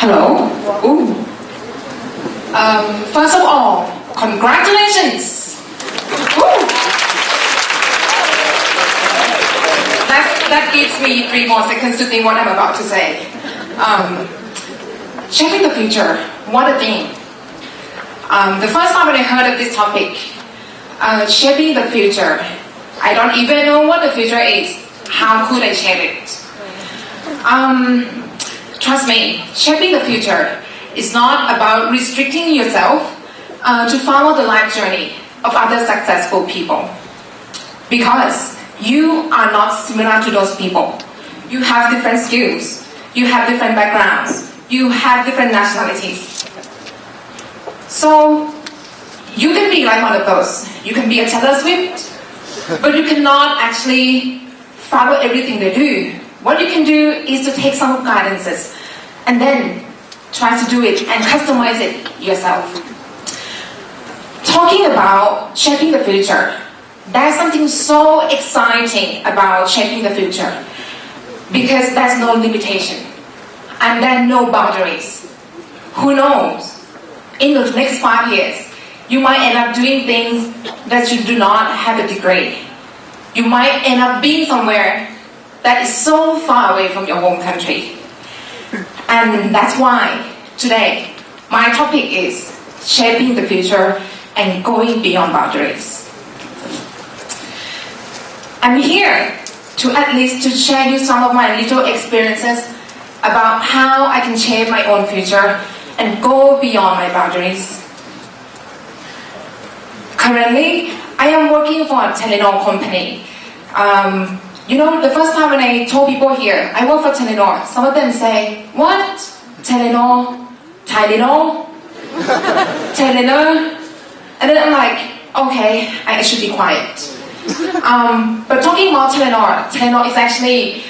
Hello. Ooh. First of all, congratulations. Ooh. That gives me 3 more seconds to think what I'm about to say. Shaping the future. What a thing. The first time when I heard of this topic, shaping the future, I don't even know what the future is. How could I shape it? Trust me, shaping the future is not about restricting yourself to follow the life journey of other successful people. Because you are not similar to those people. You have different skills. You have different backgrounds. You have different nationalities. So, you can be like one of those. You can be a Taylor Swift, but you cannot actually follow everything they do. What you can do is to take some guidances and then try to do it and customize it yourself. Talking about shaping the future, there's something so exciting about shaping the future because there's no limitation and there are no boundaries. Who knows? In the next 5 years, you might end up doing things that you do not have a degree. You might end up being somewhere that is so far away from your home country. And that's why today my topic is shaping the future and going beyond boundaries. I'm here to at least to share you some of my little experiences about how I can shape my own future and go beyond my boundaries. Currently, I am working for a Telenor company. The first time when I told people here, I work for Telenor, some of them say, what? Telenor? Telenor? Telenor? And then I'm like, okay, I should be quiet. But talking about Telenor is actually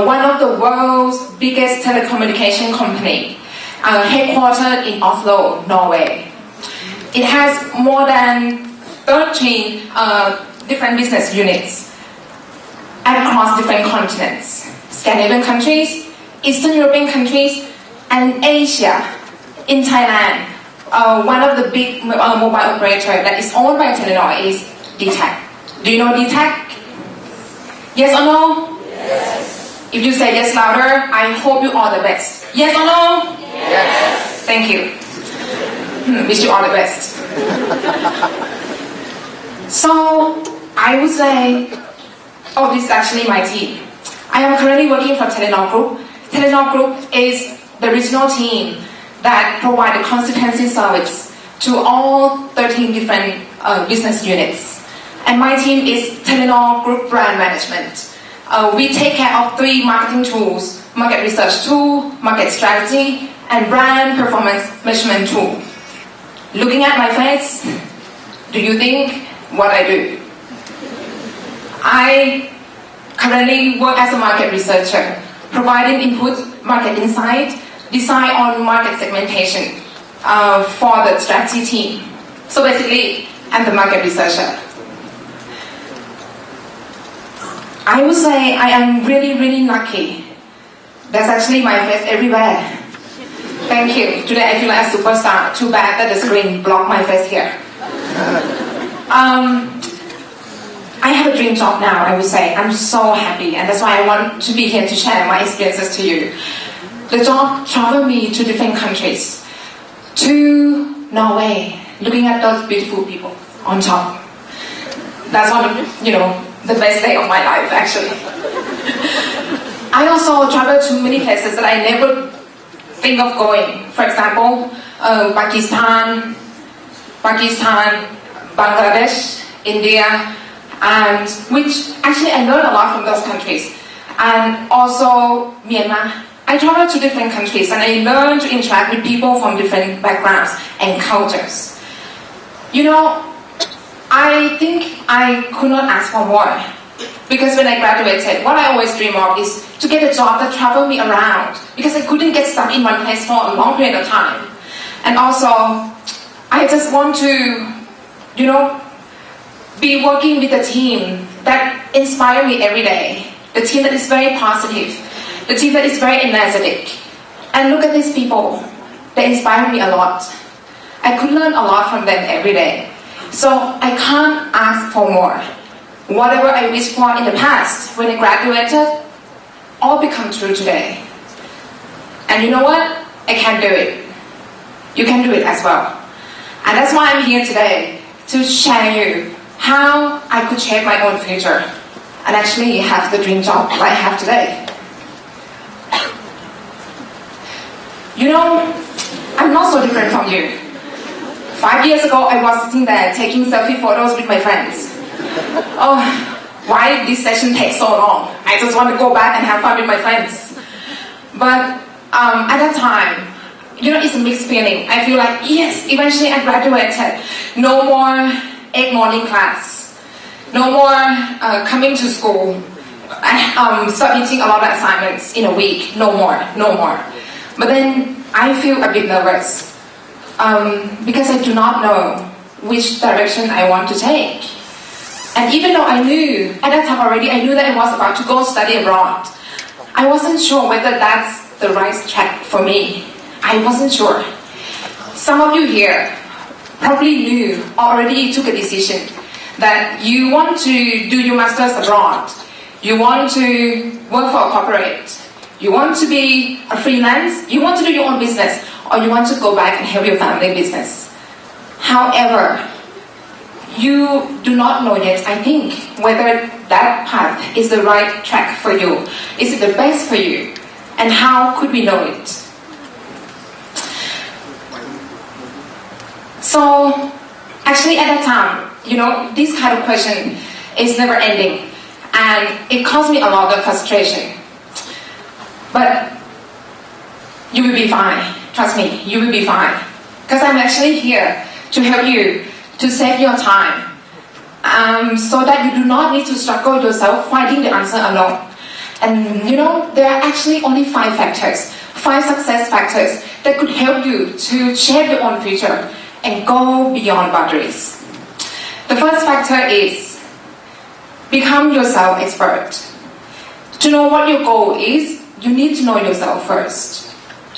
one of the world's biggest telecommunication company, headquartered in Oslo, Norway. It has more than 13 different business units across different continents, Scandinavian countries, Eastern European countries, and Asia. In Thailand, one of the big mobile operators that is owned by Telenor is DTAC. Do you know DTAC? Yes or no? Yes. If you say yes louder, I hope you all the best. Yes or no? Yes. Thank you. Wish you all the best. So, I would say, this is actually my team. I am currently working for Telenor Group. Telenor Group is the regional team that provide the consultancy service to all 13 different business units. And my team is Telenor Group Brand Management. We take care of 3 marketing tools: market research tool, market strategy, and brand performance measurement tool. Looking at my face, do you think what I do? I currently work as a market researcher, providing input, market insight, design on market segmentation for the strategy team. So basically, I'm the market researcher. I would say I am really, really lucky. There's actually my face everywhere. Thank you. Today I feel like a superstar. Too bad that the screen blocked my face here. I have a dream job now, I would say. I'm so happy, and that's why I want to be here to share my experiences to you. The job traveled me to different countries. To Norway, looking at those beautiful people on top. That's one of, the best day of my life, actually. I also traveled to many places that I never think of going. For example, Pakistan, Bangladesh, India, and which actually I learned a lot from those countries. And also Myanmar. I traveled to different countries and I learned to interact with people from different backgrounds and cultures. I think I could not ask for more. Because when I graduated, what I always dream of is to get a job that traveled me around. Because I couldn't get stuck in one place for a long period of time. And also, I just want to, be working with a team that inspires me every day. The team that is very positive. The team that is very energetic. And look at these people. They inspire me a lot. I could learn a lot from them every day. So I can't ask for more. Whatever I wished for in the past when I graduated, all become true today. And you know what? I can do it. You can do it as well. And that's why I'm here today, to share you how I could shape my own future and actually have the dream job that I have today. You know, I'm not so different from you. 5 years ago, I was sitting there taking selfie photos with my friends. Oh, why did this session take so long? I just want to go back and have fun with my friends. But at that time, you know, it's a mixed feeling. I feel like, yes, eventually I graduated. No more 8 morning class. No more coming to school. I submitting a lot of assignments in a week. No more. But then I feel a bit nervous because I do not know which direction I want to take. And even though I knew, at that time already, I knew that I was about to go study abroad, I wasn't sure whether that's the right track for me. I wasn't sure. Some of you here probably knew, already took a decision that you want to do your master's abroad. You want to work for a corporate. You want to be a freelance. You want to do your own business. Or you want to go back and help your family business. However, you do not know yet, I think, whether that path is the right track for you. Is it the best for you? And how could we know it? So, actually at that time, you know, this kind of question is never ending. And it caused me a lot of frustration. But you will be fine. Trust me, you will be fine. Because I'm actually here to help you, to save your time. So that you do not need to struggle yourself finding the answer alone. And you know, there are actually only 5 factors, 5 success factors that could help you to shape your own future and go beyond boundaries. The first factor is become yourself expert. To know what your goal is, you need to know yourself first.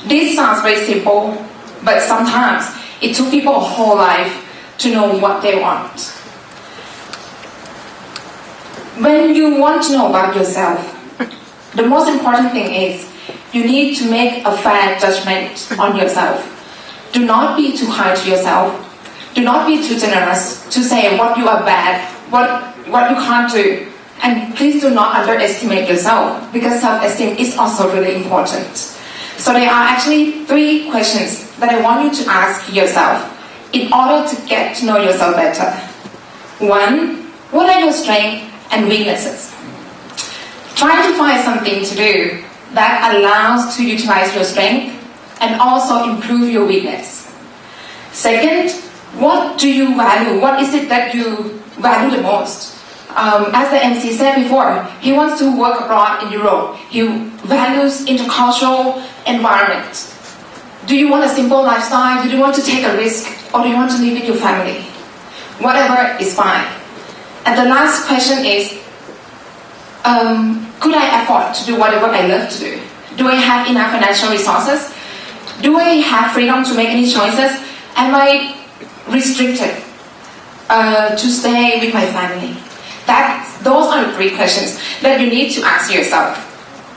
This sounds very simple, but sometimes it took people a whole life to know what they want. When you want to know about yourself, the most important thing is you need to make a fair judgment on yourself. Do not be too kind to yourself. Do not be too generous to say what you are bad, what you can't do. And please do not underestimate yourself, because self-esteem is also really important. So there are actually 3 questions that I want you to ask yourself in order to get to know yourself better. 1, what are your strengths and weaknesses? Try to find something to do that allows to utilize your strength and also improve your weakness. 2nd, what do you value? What is it that you value the most? As the MC said before, he wants to work abroad in Europe. He values intercultural environment. Do you want a simple lifestyle? Do you want to take a risk? Or do you want to live with your family? Whatever is fine. And the last question is, could I afford to do whatever I love to do? Do I have enough financial resources? Do I have freedom to make any choices? Am I restricted to stay with my family? Those are the 3 questions that you need to ask yourself.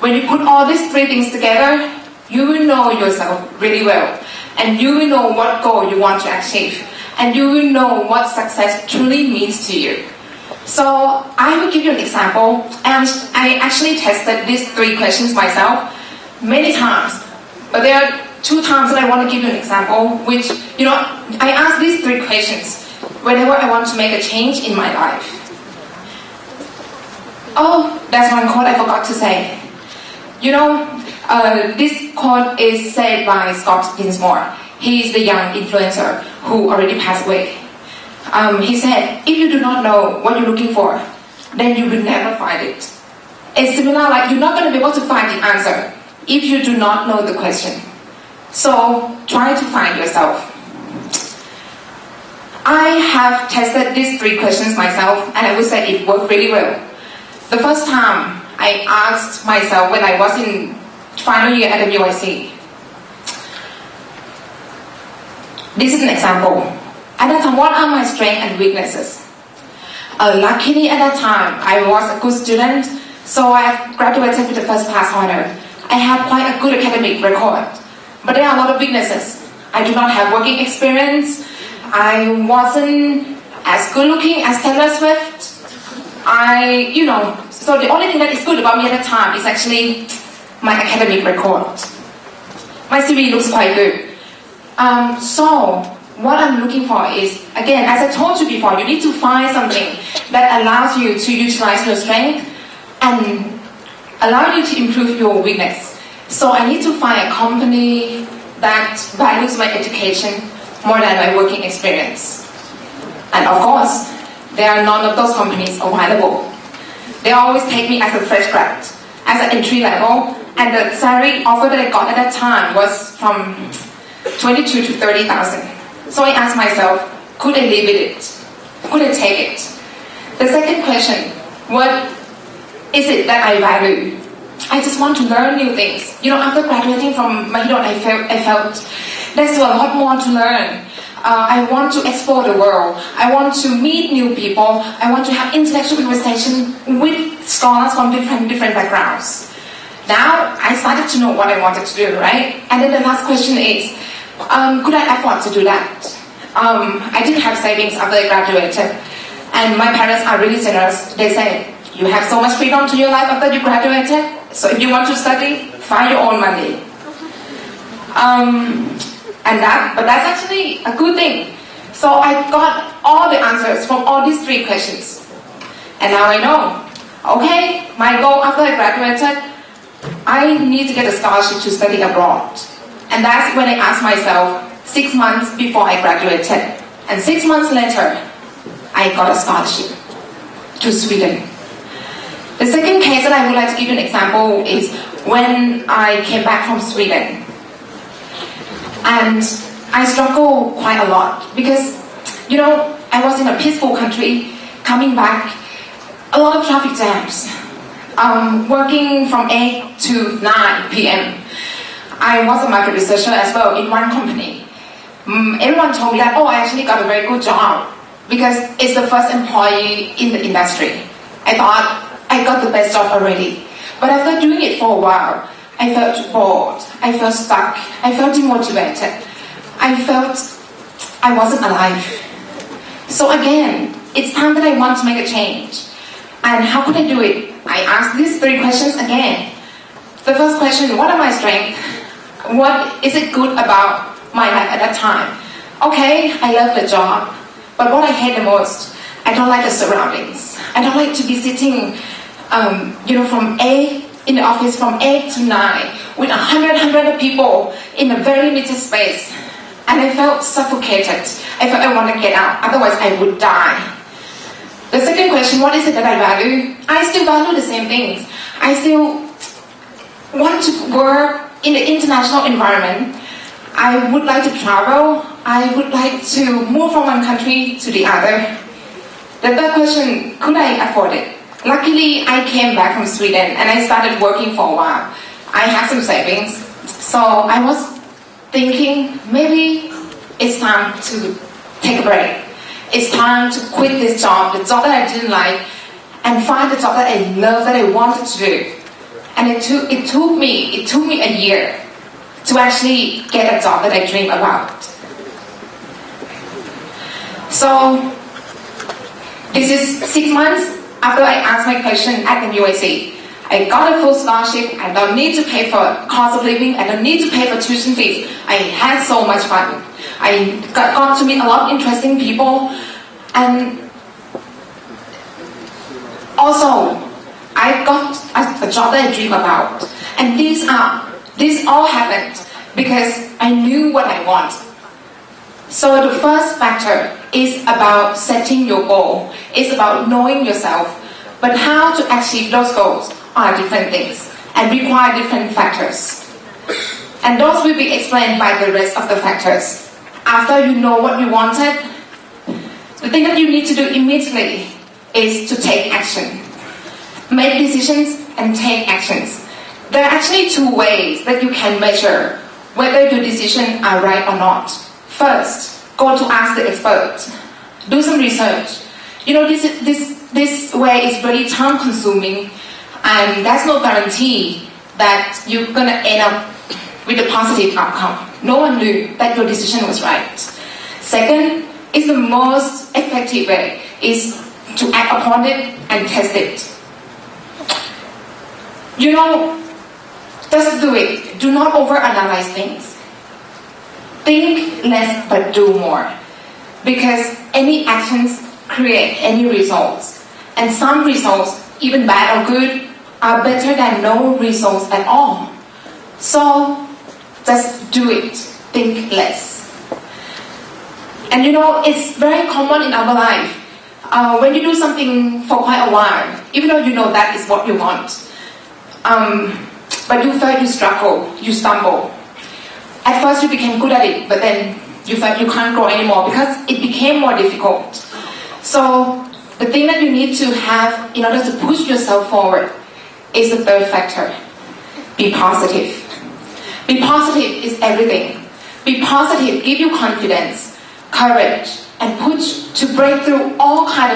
When you put all these 3 things together, you will know yourself really well. And you will know what goal you want to achieve. And you will know what success truly means to you. So I will give you an example. And I actually tested these 3 questions myself many times. But there are 2 times that I want to give you an example, which, you know, I ask these 3 questions whenever I want to make a change in my life. Oh, that's one quote I forgot to say. You know, this quote is said by Scott Dinsmore. He is the young influencer who already passed away. He said, if you do not know what you're looking for, then you will never find it. It's similar, like you're not going to be able to find the answer if you do not know the question. So try to find yourself. I have tested these 3 questions myself, and I would say it worked really well. The first time I asked myself when I was in final year at the MUIC, This is an example. At that time, what are my strengths and weaknesses? Luckily at that time, I was a good student, so I graduated with the first class honor. I have quite a good academic record, but there are a lot of weaknesses. I do not have working experience. I wasn't as good looking as Taylor Swift. So the only thing that is good about me at that time is actually my academic record. My CV looks quite good. So what I'm looking for is, again, as I told you before, you need to find something that allows you to utilize your strength and allow you to improve your weakness. So I need to find a company that values my education more than my working experience. And of course, there are none of those companies available. They always take me as a fresh grad, as an entry level, and the salary offer that I got at that time was from 22 to 30,000. So I asked myself, could I live with it? Could I take it? The second question, what is it that I value? I just want to learn new things. After graduating from Mahidol, I felt there's a lot more to learn. I want to explore the world. I want to meet new people. I want to have intellectual conversation with scholars from different backgrounds. Now, I started to know what I wanted to do, right? And then the last question is, could I afford to do that? I didn't have savings after I graduated. And my parents are really generous. They say, you have so much freedom to your life after you graduated. So if you want to study, find your own money. But that's actually a good thing. So I got all the answers from all these three questions. And now I know, okay, my goal after I graduated, I need to get a scholarship to study abroad. And that's when I asked myself 6 months before I graduated. And 6 months later, I got a scholarship to Sweden. The second case that I would like to give you an example is when I came back from Sweden. And I struggled quite a lot because, I was in a peaceful country, coming back, a lot of traffic jams, working from 8 to 9 p.m. I was a market researcher as well in one company. Everyone told me that, I actually got a very good job because it's the first employee in the industry. I thought I got the best job already. But after doing it for a while, I felt bored, I felt stuck, I felt demotivated. I felt I wasn't alive. So again, it's time that I want to make a change. And how could I do it? I asked these three questions again. The first question, what are my strengths? What is it good about my life at that time? Okay, I love the job, but what I hate the most, I don't like the surroundings. I don't like to be sitting, from 8 in the office from 8 to 9 with 100 people in a very limited space. And I felt suffocated. I felt I want to get out, otherwise I would die. The second question, what is it that I value? I still value the same things. I still want to work in the international environment. I would like to travel. I would like to move from one country to the other. The third question, could I afford it? Luckily, I came back from Sweden and I started working for a while. I have some savings. So I was thinking, maybe it's time to take a break. It's time to quit this job, the job that I didn't like, and find the job that I love, that I wanted to do. And it took me a year to actually get a job that I dream about. So this is 6 months after I asked my question at the MUIC. I got a full scholarship. I don't need to pay for cost of living. I don't need to pay for tuition fees. I had so much fun. I got to meet a lot of interesting people, and also I got a job that I dream about. And this all happened because I knew what I want. So the first factor is about setting your goal. It's about knowing yourself. But how to achieve those goals are different things and require different factors. And those will be explained by the rest of the factors. After you know what you wanted, the thing that you need to do immediately is to take action. Make decisions and take actions. There are actually two ways that you can measure whether your decisions are right or not. First, go to ask the expert. Do some research. This way is very time consuming, and that's no guarantee that you're gonna end up with a positive outcome. No one knew that your decision was right. Second, is the most effective way is to act upon it and test it. Just do it. Do not overanalyze things. Think less but do more. Because any actions create any results. And some results, even bad or good, are better than no results at all. So, just do it. Think less. And it's very common in our life. When you do something for quite a while, even though you know that is what you want, but you felt you struggle, you stumble. At first you became good at it, but then you felt you can't grow anymore because it became more difficult. So the thing that you need to have in order to push yourself forward is the third factor. Be positive. Be positive is everything. Be positive, give you confidence, courage, and push to break through all kinds of